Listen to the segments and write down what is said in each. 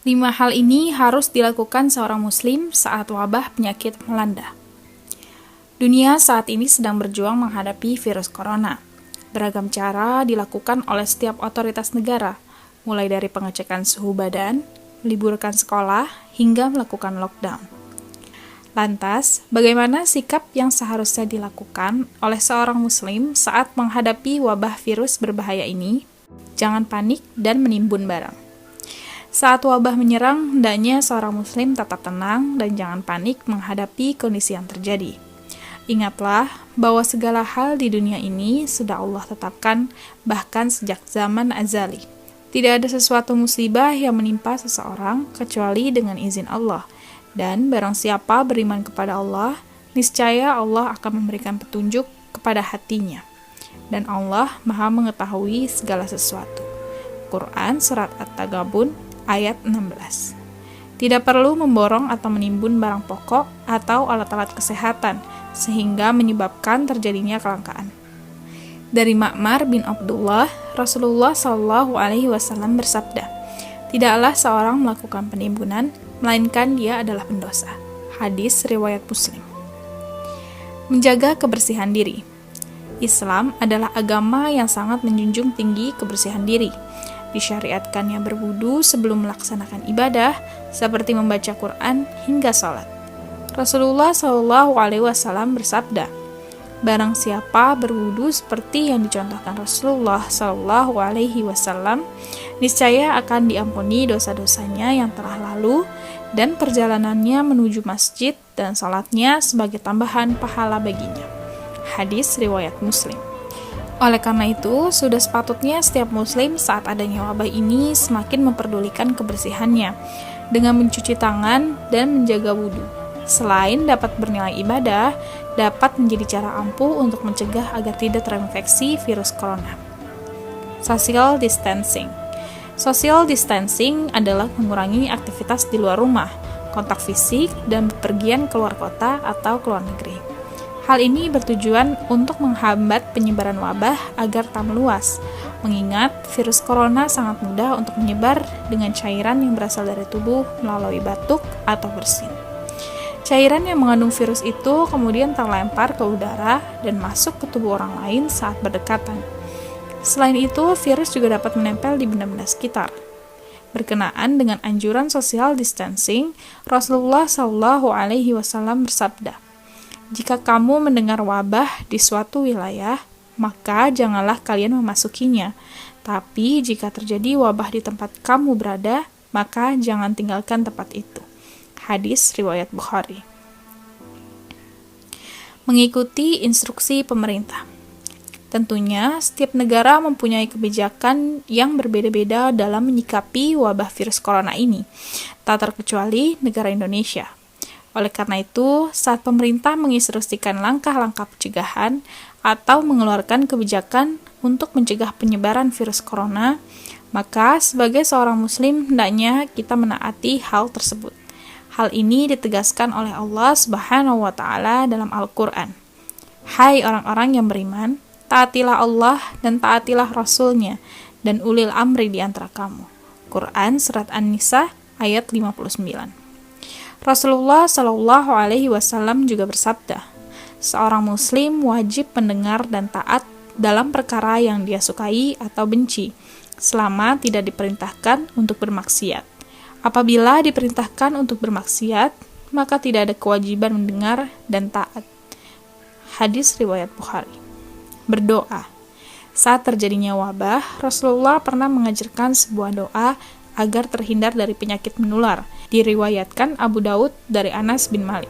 5 hal ini harus dilakukan seorang muslim saat wabah penyakit melanda. Dunia saat ini sedang berjuang menghadapi virus corona. Beragam cara dilakukan oleh setiap otoritas negara, mulai dari pengecekan suhu badan, meliburkan sekolah, hingga melakukan lockdown. Lantas, bagaimana sikap yang seharusnya dilakukan oleh seorang muslim saat menghadapi wabah virus berbahaya ini? Jangan panik dan menimbun barang. Saat wabah menyerang, hendaknya seorang muslim tetap tenang dan jangan panik menghadapi kondisi yang terjadi. Ingatlah bahwa segala hal di dunia ini sudah Allah tetapkan bahkan sejak zaman azali. Tidak ada sesuatu musibah yang menimpa seseorang kecuali dengan izin Allah. Dan barang siapa beriman kepada Allah, niscaya Allah akan memberikan petunjuk kepada hatinya. Dan Allah Maha mengetahui segala sesuatu. Quran Surat At-Taghabun ayat 16. Tidak perlu memborong atau menimbun barang pokok atau alat-alat kesehatan, sehingga menyebabkan terjadinya kelangkaan. Dari Ma'mar bin Abdullah, Rasulullah SAW bersabda, "Tidaklah seorang melakukan penimbunan, melainkan dia adalah pendosa." Hadis riwayat Muslim. Menjaga kebersihan diri. Islam adalah agama yang sangat menjunjung tinggi kebersihan diri. Disyariatkannya berwudu sebelum melaksanakan ibadah, seperti membaca Quran hingga sholat. Rasulullah SAW bersabda, "Barang siapa berwudu seperti yang dicontohkan Rasulullah SAW, niscaya akan diampuni dosa-dosanya yang telah lalu dan perjalanannya menuju masjid dan salatnya sebagai tambahan pahala baginya." Hadis riwayat Muslim. Oleh karena itu, sudah sepatutnya setiap muslim saat adanya wabah ini semakin memperdulikan kebersihannya dengan mencuci tangan dan menjaga wudu. Selain dapat bernilai ibadah, dapat menjadi cara ampuh untuk mencegah agar tidak terinfeksi virus corona. Social distancing. Social distancing adalah mengurangi aktivitas di luar rumah, kontak fisik, dan bepergian keluar kota atau keluar negeri. Hal ini bertujuan untuk menghambat penyebaran wabah agar tak meluas, mengingat virus corona sangat mudah untuk menyebar dengan cairan yang berasal dari tubuh melalui batuk atau bersin. Cairan yang mengandung virus itu kemudian terlempar ke udara dan masuk ke tubuh orang lain saat berdekatan. Selain itu, virus juga dapat menempel di benda-benda sekitar. Berkenaan dengan anjuran social distancing, Rasulullah SAW bersabda, "Jika kamu mendengar wabah di suatu wilayah, maka janganlah kalian memasukinya. Tapi jika terjadi wabah di tempat kamu berada, maka jangan tinggalkan tempat itu." Hadis riwayat Bukhari. Mengikuti instruksi pemerintah. Tentunya, setiap negara mempunyai kebijakan yang berbeda-beda dalam menyikapi wabah virus corona ini, tak terkecuali negara Indonesia. Oleh karena itu, saat pemerintah menginstruksikan langkah-langkah pencegahan atau mengeluarkan kebijakan untuk mencegah penyebaran virus corona, maka sebagai seorang muslim hendaknya kita menaati hal tersebut. Hal ini ditegaskan oleh Allah Subhanahu wa Ta'ala dalam Al-Quran. "Hai orang-orang yang beriman, taatilah Allah dan taatilah Rasul-Nya dan ulil amri di antara kamu." Quran Surat An-Nisa ayat 59. Rasulullah SAW juga bersabda, "Seorang muslim wajib mendengar dan taat dalam perkara yang dia sukai atau benci, selama tidak diperintahkan untuk bermaksiat. Apabila diperintahkan untuk bermaksiat, maka tidak ada kewajiban mendengar dan taat." Hadis riwayat Bukhari. Berdoa. Saat terjadinya wabah, Rasulullah pernah mengajarkan sebuah doa agar terhindar dari penyakit menular. Diriwayatkan Abu Daud dari Anas bin Malik.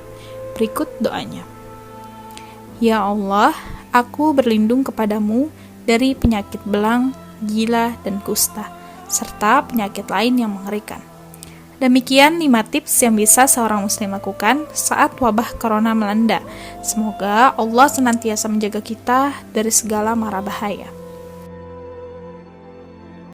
Berikut doanya. "Ya Allah, aku berlindung kepadamu dari penyakit belang, gila, dan kusta, serta penyakit lain yang mengerikan." Demikian 5 tips yang bisa seorang muslim lakukan saat wabah corona melanda. Semoga Allah senantiasa menjaga kita dari segala mara bahaya.